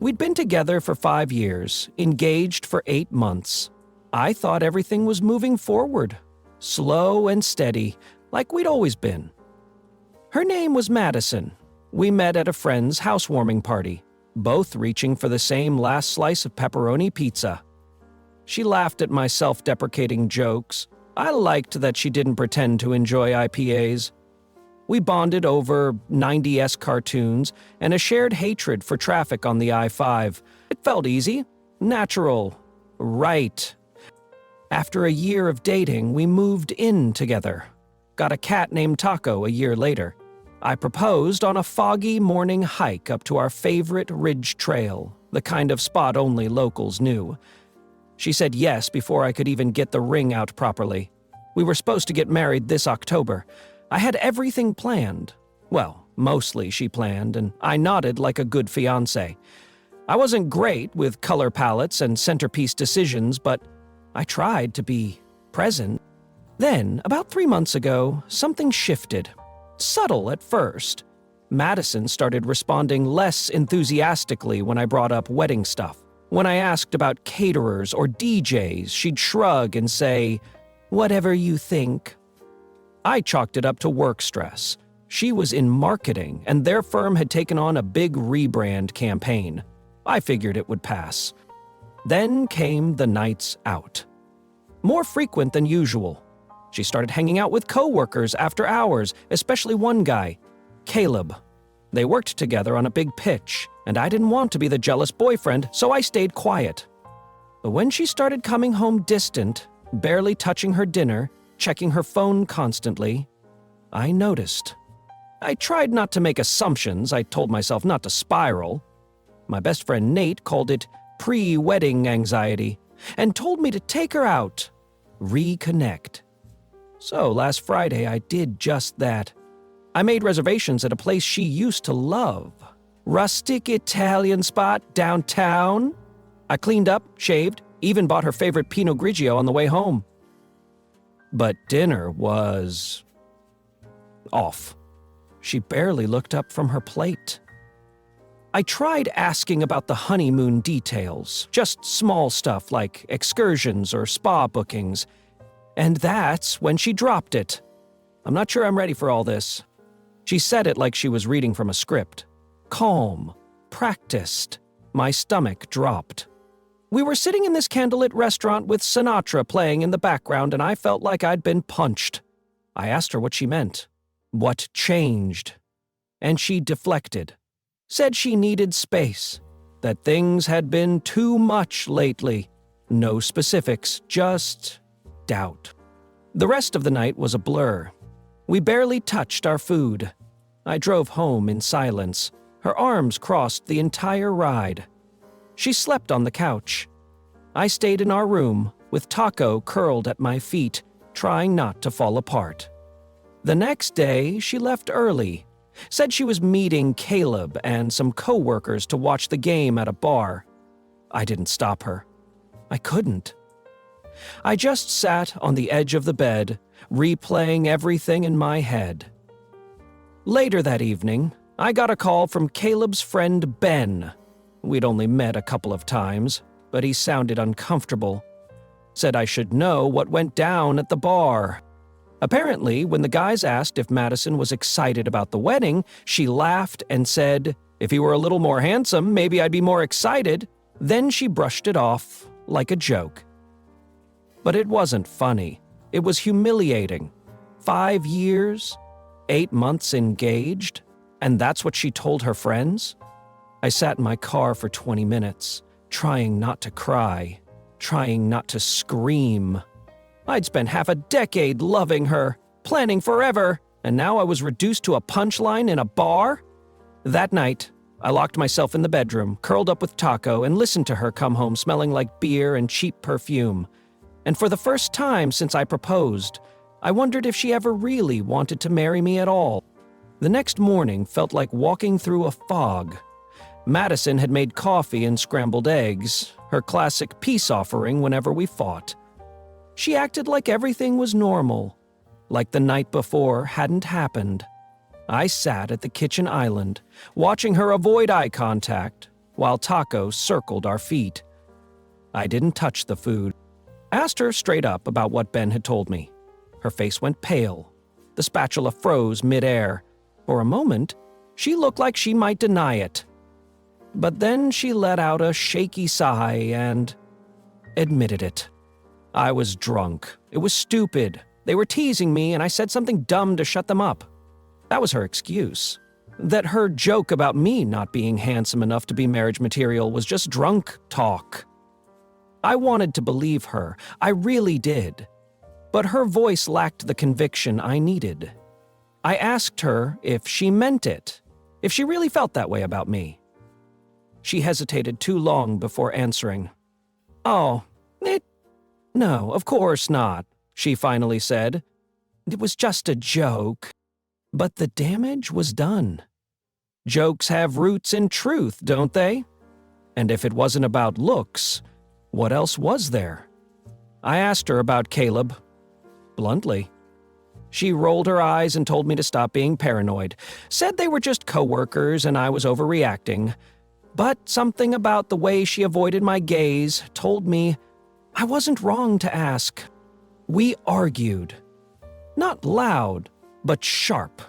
We'd been together for 5 years, engaged for 8 months. I thought everything was moving forward, slow and steady, like we'd always been. Her name was Madison. We met at a friend's housewarming party, both reaching for the same last slice of pepperoni pizza. She laughed at my self-deprecating jokes. I liked that she didn't pretend to enjoy IPAs. We bonded over 90s cartoons and a shared hatred for traffic on the I-5. It felt easy, natural, right. After a year of dating, we moved in together. Got a cat named Taco a year later. I proposed on a foggy morning hike up to our favorite ridge trail, the kind of spot only locals knew. She said yes before I could even get the ring out properly. We were supposed to get married this October. I had everything planned. Well, mostly she planned, and I nodded like a good fiancé. I wasn't great with color palettes and centerpiece decisions, but I tried to be present. Then, about 3 months ago, something shifted. Subtle at first. Madison started responding less enthusiastically when I brought up wedding stuff. When I asked about caterers or DJs, she'd shrug and say, "Whatever you think." I chalked it up to work stress. She was in marketing, and their firm had taken on a big rebrand campaign. I figured it would pass. Then came the nights out. More frequent than usual. She started hanging out with coworkers after hours, especially one guy, Caleb. They worked together on a big pitch, and I didn't want to be the jealous boyfriend, so I stayed quiet. But when she started coming home distant, barely touching her dinner, checking her phone constantly, I noticed. I tried not to make assumptions. I told myself not to spiral. My best friend Nate called it pre-wedding anxiety and told me to take her out, reconnect. So last Friday, I did just that. I made reservations at a place she used to love. Rustic Italian spot downtown. I cleaned up, shaved, even bought her favorite Pinot Grigio on the way home. But dinner was off. She barely looked up from her plate. I tried asking about the honeymoon details, just small stuff like excursions or spa bookings. And that's when she dropped it. "I'm not sure I'm ready for all this." She said it like she was reading from a script. Calm, practiced. My stomach dropped. We were sitting in this candlelit restaurant with Sinatra playing in the background, and I felt like I'd been punched. I asked her what she meant. What changed? And she deflected. Said she needed space. That things had been too much lately. No specifics, just doubt. The rest of the night was a blur. We barely touched our food. I drove home in silence. Her arms crossed the entire ride. She slept on the couch. I stayed in our room, with Taco curled at my feet, trying not to fall apart. The next day, she left early. Said she was meeting Caleb and some coworkers to watch the game at a bar. I didn't stop her. I couldn't. I just sat on the edge of the bed, replaying everything in my head. Later that evening, I got a call from Caleb's friend Ben. We'd only met a couple of times, but he sounded uncomfortable. Said I should know what went down at the bar. Apparently, when the guys asked if Madison was excited about the wedding, she laughed and said, "If he were a little more handsome, maybe I'd be more excited." Then she brushed it off like a joke. But it wasn't funny. It was humiliating. 5 years, 8 months engaged, and that's what she told her friends? I sat in my car for 20 minutes, trying not to cry, trying not to scream. I'd spent half a decade loving her, planning forever, and now I was reduced to a punchline in a bar? That night, I locked myself in the bedroom, curled up with Taco, and listened to her come home smelling like beer and cheap perfume. And for the first time since I proposed, I wondered if she ever really wanted to marry me at all. The next morning felt like walking through a fog. Madison had made coffee and scrambled eggs, her classic peace offering whenever we fought. She acted like everything was normal, like the night before hadn't happened. I sat at the kitchen island, watching her avoid eye contact, while tacos circled our feet. I didn't touch the food. I asked her straight up about what Ben had told me. Her face went pale. The spatula froze midair. For a moment, she looked like she might deny it. But then she let out a shaky sigh and admitted it. I was drunk. It was stupid. They were teasing me, and I said something dumb to shut them up. That was her excuse. That her joke about me not being handsome enough to be marriage material was just drunk talk. I wanted to believe her. I really did. But her voice lacked the conviction I needed. I asked her if she meant it, if she really felt that way about me. She hesitated too long before answering. No, of course not, she finally said. It was just a joke. But the damage was done. Jokes have roots in truth, don't they? And if it wasn't about looks, what else was there? I asked her about Caleb, bluntly. She rolled her eyes and told me to stop being paranoid, said they were just coworkers and I was overreacting. But something about the way she avoided my gaze told me I wasn't wrong to ask. We argued. Not loud, but sharp.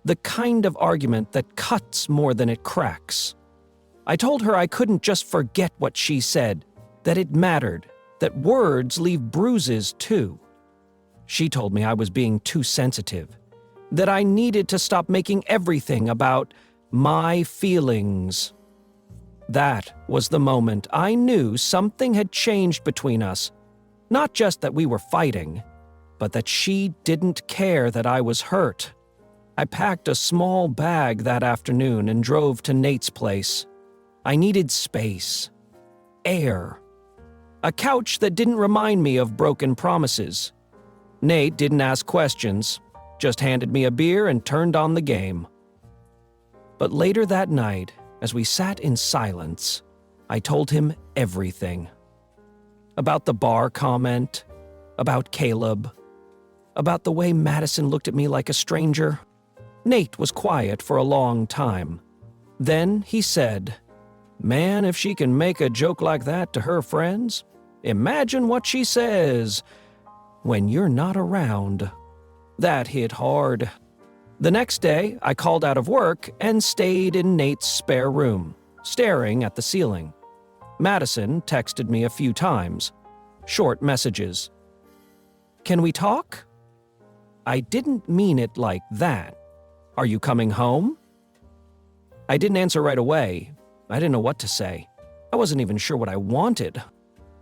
The kind of argument that cuts more than it cracks. I told her I couldn't just forget what she said, that it mattered, that words leave bruises too. She told me I was being too sensitive, that I needed to stop making everything about my feelings. That was the moment I knew something had changed between us. Not just that we were fighting, but that she didn't care that I was hurt. I packed a small bag that afternoon and drove to Nate's place. I needed space, air, a couch that didn't remind me of broken promises. Nate didn't ask questions, just handed me a beer and turned on the game. But later that night, as we sat in silence, I told him everything. About the bar comment, about Caleb, about the way Madison looked at me like a stranger. Nate was quiet for a long time. Then he said, "Man, if she can make a joke like that to her friends, imagine what she says when you're not around." That hit hard. The next day, I called out of work and stayed in Nate's spare room, staring at the ceiling. Madison texted me a few times, short messages. "Can we talk?" I didn't mean it like that. "Are you coming home?" I didn't answer right away. I didn't know what to say. I wasn't even sure what I wanted.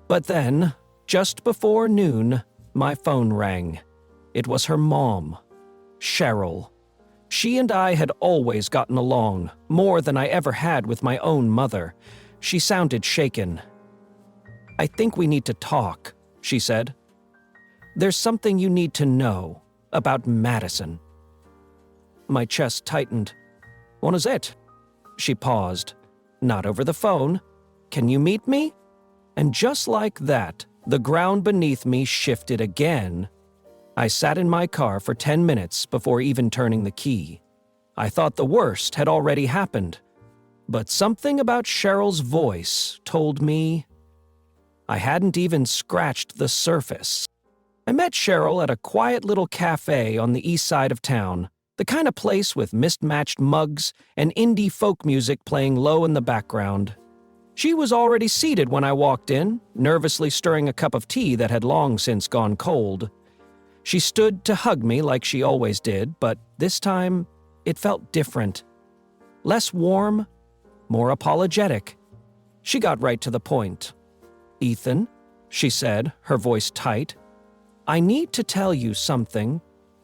But then, just before noon, my phone rang. It was her mom, Cheryl. She and I had always gotten along, more than I ever had with my own mother. She sounded shaken. "I think we need to talk," she said. "There's something you need to know about Madison." My chest tightened. "What is it?" She paused. "Not over the phone. Can you meet me?" And just like that, the ground beneath me shifted again. I sat in my car for 10 minutes before even turning the key. I thought the worst had already happened. But something about Cheryl's voice told me I hadn't even scratched the surface. I met Cheryl at a quiet little cafe on the east side of town, the kind of place with mismatched mugs and indie folk music playing low in the background. She was already seated when I walked in, nervously stirring a cup of tea that had long since gone cold. She stood to hug me like she always did, but this time it felt different. Less warm, more apologetic. She got right to the point. "Ethan," she said, her voice tight, "I need to tell you something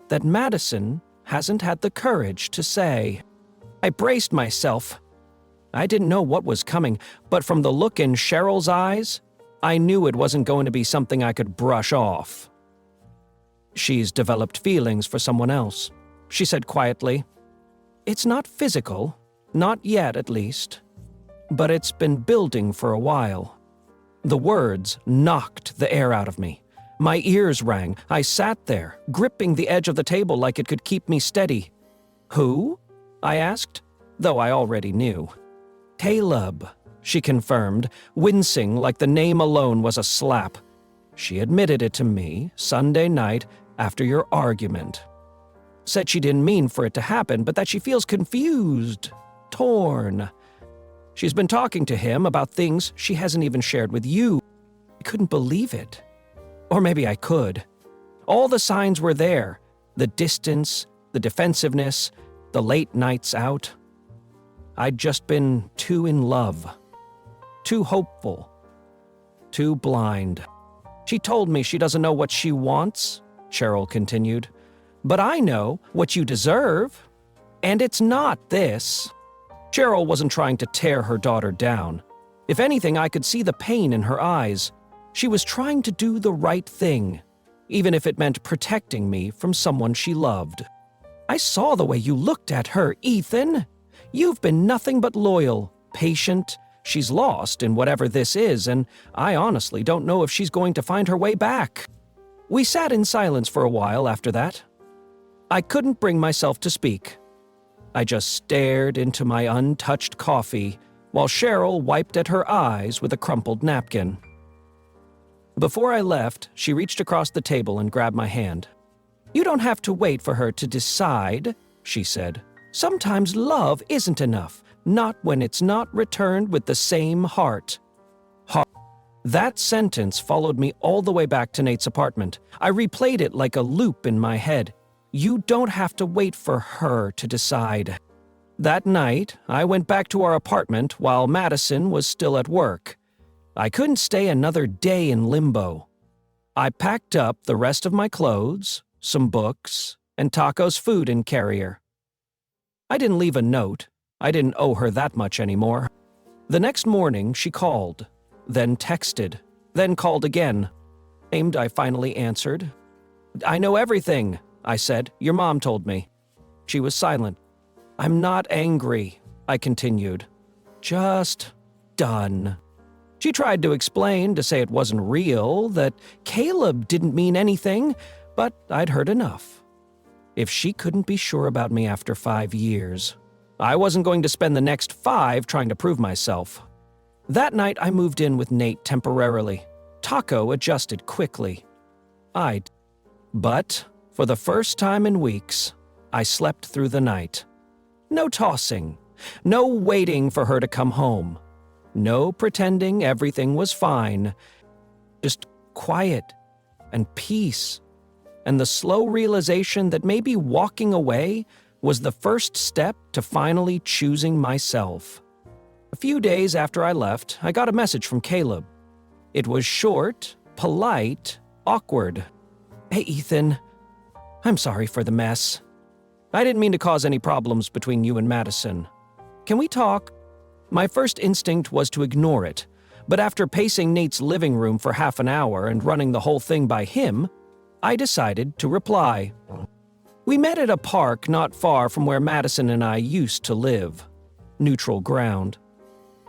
that Madison hasn't had the courage to say." I braced myself. I didn't know what was coming, but from the look in Cheryl's eyes, I knew it wasn't going to be something I could brush off. "She's developed feelings for someone else," she said quietly. "It's not physical, not yet at least, but it's been building for a while." The words knocked the air out of me. My ears rang. I sat there, gripping the edge of the table like it could keep me steady. "Who?" I asked, though I already knew. Caleb, she confirmed, wincing like the name alone was a slap. She admitted it to me Sunday night after your argument. Said she didn't mean for it to happen, but that she feels confused, torn. She's been talking to him about things she hasn't even shared with you. I couldn't believe it. Or maybe I could. All the signs were there. The distance, the defensiveness, the late nights out. I'd just been too in love. Too hopeful. Too blind. She told me she doesn't know what she wants, Cheryl continued. But I know what you deserve. And it's not this. Cheryl wasn't trying to tear her daughter down. If anything, I could see the pain in her eyes. She was trying to do the right thing, even if it meant protecting me from someone she loved. I saw the way you looked at her, Ethan. You've been nothing but loyal, patient. She's lost in whatever this is, and I honestly don't know if she's going to find her way back. We sat in silence for a while after that. I couldn't bring myself to speak. I just stared into my untouched coffee while Cheryl wiped at her eyes with a crumpled napkin. Before I left, she reached across the table and grabbed my hand. "You don't have to wait for her to decide," she said. "Sometimes love isn't enough, not when it's not returned with the same heart." That sentence followed me all the way back to Nate's apartment. I replayed it like a loop in my head. You don't have to wait for her to decide. That night, I went back to our apartment while Madison was still at work. I couldn't stay another day in limbo. I packed up the rest of my clothes, some books, and Taco's food in carrier. I didn't leave a note. I didn't owe her that much anymore. The next morning, she called, then texted, then called again. I finally answered. "I know everything," I said. "Your mom told me." She was silent. "I'm not angry," I continued. "Just done." She tried to explain, to say it wasn't real, that Caleb didn't mean anything, but I'd heard enough. If she couldn't be sure about me after 5 years, I wasn't going to spend the next 5 trying to prove myself. That night, I moved in with Nate temporarily. Taco adjusted quickly. But for the first time in weeks, I slept through the night. No tossing, no waiting for her to come home, no pretending everything was fine, just quiet and peace, and the slow realization that maybe walking away was the first step to finally choosing myself. A few days after I left, I got a message from Caleb. It was short, polite, awkward. "Hey, Ethan. I'm sorry for the mess. I didn't mean to cause any problems between you and Madison. Can we talk?" My first instinct was to ignore it, but after pacing Nate's living room for half an hour and running the whole thing by him, I decided to reply. We met at a park not far from where Madison and I used to live. Neutral ground.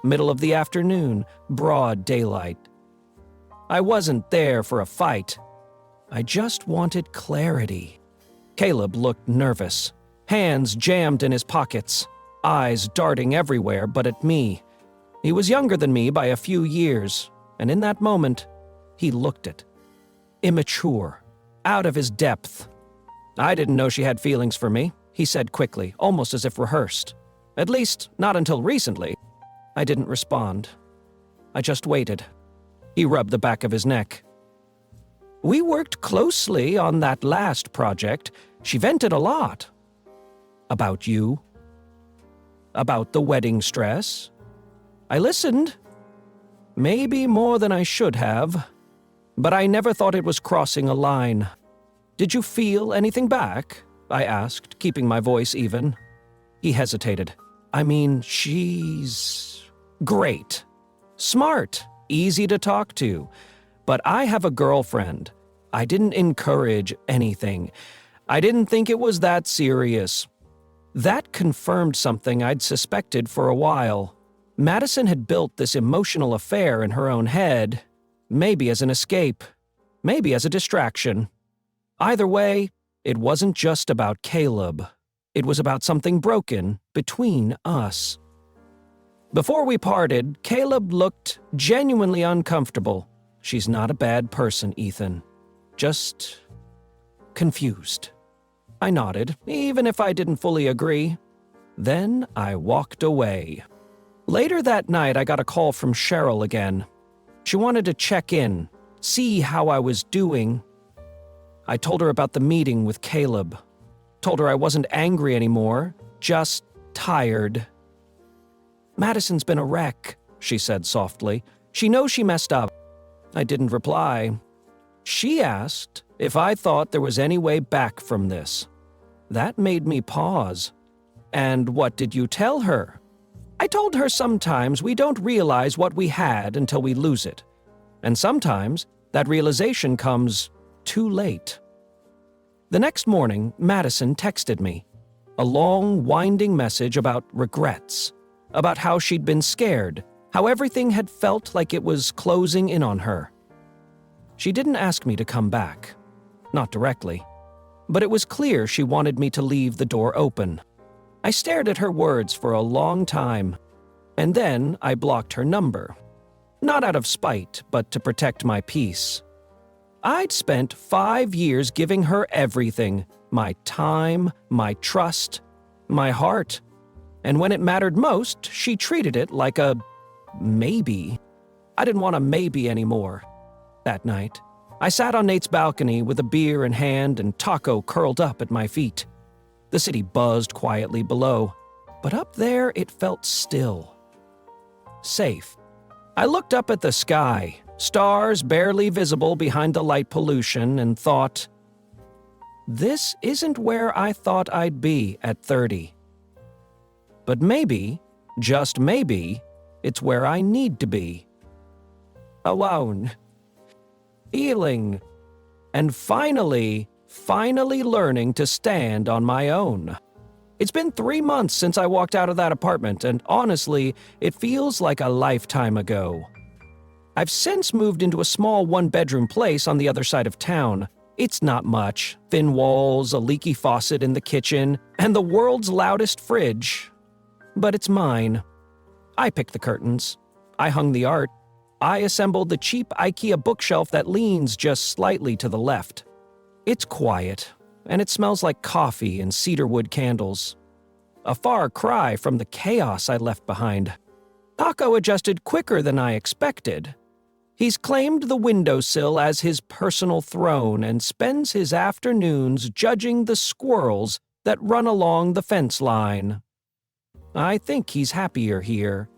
Middle of the afternoon, broad daylight. I wasn't there for a fight. I just wanted clarity. Caleb looked nervous, hands jammed in his pockets, eyes darting everywhere but at me. He was younger than me by a few years, and in that moment, he looked it. Immature, out of his depth. "I didn't know she had feelings for me," he said quickly, almost as if rehearsed. "At least, not until recently." I didn't respond. I just waited. He rubbed the back of his neck. "We worked closely on that last project. She vented a lot." "About you?" "About the wedding stress." I listened. Maybe more than I should have. But I never thought it was crossing a line. "Did you feel anything back?" I asked, keeping my voice even. He hesitated. "I mean, she's great. Smart. Easy to talk to. But I have a girlfriend. I didn't encourage anything. I didn't think it was that serious." That confirmed something I'd suspected for a while. Madison had built this emotional affair in her own head, maybe as an escape, maybe as a distraction. Either way, it wasn't just about Caleb. It was about something broken between us. Before we parted, Caleb looked genuinely uncomfortable. She's not a bad person, Ethan. Just confused. I nodded, even if I didn't fully agree. Then I walked away. Later that night, I got a call from Cheryl again. She wanted to check in, see how I was doing. I told her about the meeting with Caleb. Told her I wasn't angry anymore, just tired. "Madison's been a wreck," she said softly. "She knows she messed up." I didn't reply. She asked if I thought there was any way back from this. That made me pause. "And what did you tell her?" I told her sometimes we don't realize what we had until we lose it. And sometimes that realization comes too late. The next morning, Madison texted me. A long, winding message about regrets. About how she'd been scared, how everything had felt like it was closing in on her. She didn't ask me to come back. Not directly. But it was clear she wanted me to leave the door open. I stared at her words for a long time. And then I blocked her number. Not out of spite, but to protect my peace. I'd spent 5 years giving her everything. My time, my trust, my heart. And when it mattered most, she treated it like a maybe. I didn't want a maybe anymore. That night, I sat on Nate's balcony with a beer in hand and taco curled up at my feet. The city buzzed quietly below, but up there it felt still. Safe. I looked up at the sky, stars barely visible behind the light pollution, and thought, this isn't where I thought I'd be at 30. But maybe, just maybe, it's where I need to be. Alone. Healing. And finally learning to stand on my own. It's been 3 months since I walked out of that apartment, and honestly, it feels like a lifetime ago. I've since moved into a small one-bedroom place on the other side of town. It's not much. Thin walls, a leaky faucet in the kitchen, and the world's loudest fridge. But it's mine. I picked the curtains. I hung the art. I assembled the cheap IKEA bookshelf that leans just slightly to the left. It's quiet, and it smells like coffee and cedarwood candles. A far cry from the chaos I left behind. Taco adjusted quicker than I expected. He's claimed the windowsill as his personal throne and spends his afternoons judging the squirrels that run along the fence line. I think he's happier here.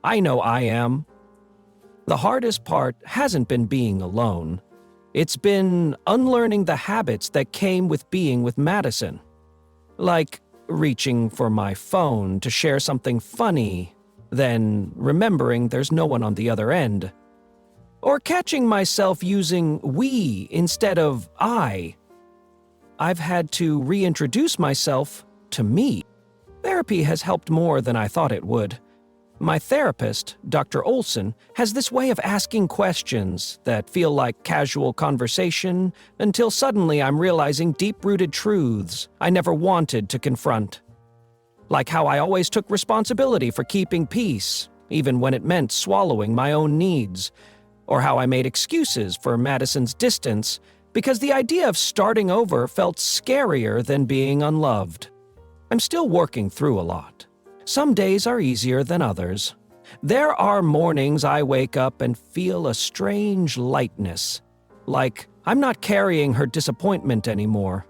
I know I am. The hardest part hasn't been being alone. It's been unlearning the habits that came with being with Madison. Like reaching for my phone to share something funny, then remembering there's no one on the other end. Or catching myself using we instead of I. I've had to reintroduce myself to me. Therapy has helped more than I thought it would. My therapist, Dr. Olson, has this way of asking questions that feel like casual conversation until suddenly I'm realizing deep-rooted truths I never wanted to confront. Like how I always took responsibility for keeping peace, even when it meant swallowing my own needs. Or how I made excuses for Madison's distance because the idea of starting over felt scarier than being unloved. I'm still working through a lot. Some days are easier than others. There are mornings I wake up and feel a strange lightness, like I'm not carrying her disappointment anymore.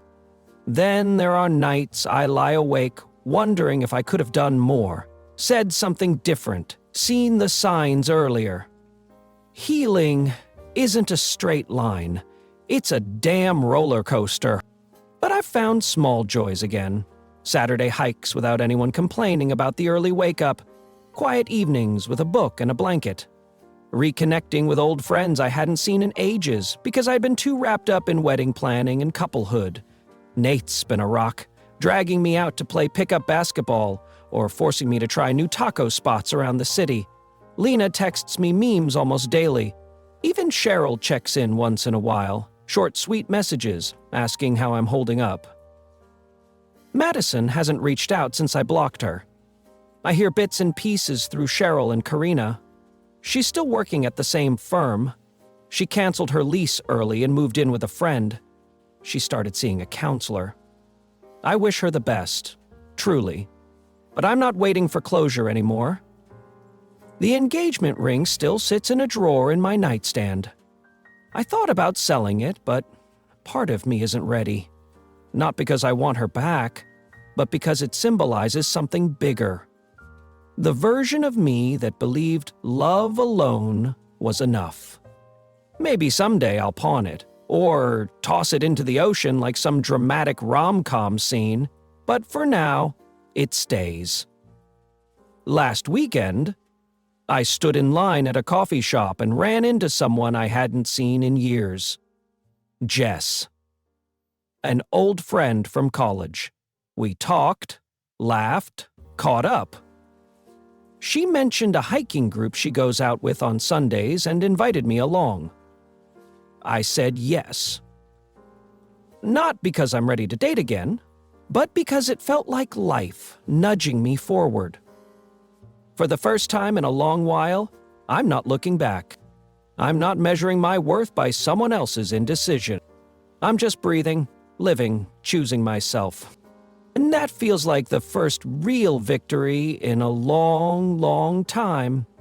Then there are nights I lie awake wondering if I could have done more, said something different, seen the signs earlier. Healing isn't a straight line. It's a damn roller coaster. But I've found small joys again. Saturday hikes without anyone complaining about the early wake-up. Quiet evenings with a book and a blanket. Reconnecting with old friends I hadn't seen in ages because I'd been too wrapped up in wedding planning and couplehood. Nate's been a rock, dragging me out to play pickup basketball or forcing me to try new taco spots around the city. Lena texts me memes almost daily. Even Cheryl checks in once in a while, short sweet messages asking how I'm holding up. Madison hasn't reached out since I blocked her. I hear bits and pieces through Cheryl and Karina. She's still working at the same firm. She canceled her lease early and moved in with a friend. She started seeing a counselor. I wish her the best, truly. But I'm not waiting for closure anymore. The engagement ring still sits in a drawer in my nightstand. I thought about selling it, but part of me isn't ready. Not because I want her back, but because it symbolizes something bigger. The version of me that believed love alone was enough. Maybe someday I'll pawn it, or toss it into the ocean like some dramatic rom-com scene, but for now, it stays. Last weekend, I stood in line at a coffee shop and ran into someone I hadn't seen in years. Jess. An old friend from college. We talked, laughed, caught up. She mentioned a hiking group she goes out with on Sundays and invited me along. I said yes. Not because I'm ready to date again, but because it felt like life nudging me forward. For the first time in a long while, I'm not looking back. I'm not measuring my worth by someone else's indecision. I'm just breathing, living, choosing myself. And that feels like the first real victory in a long, long time.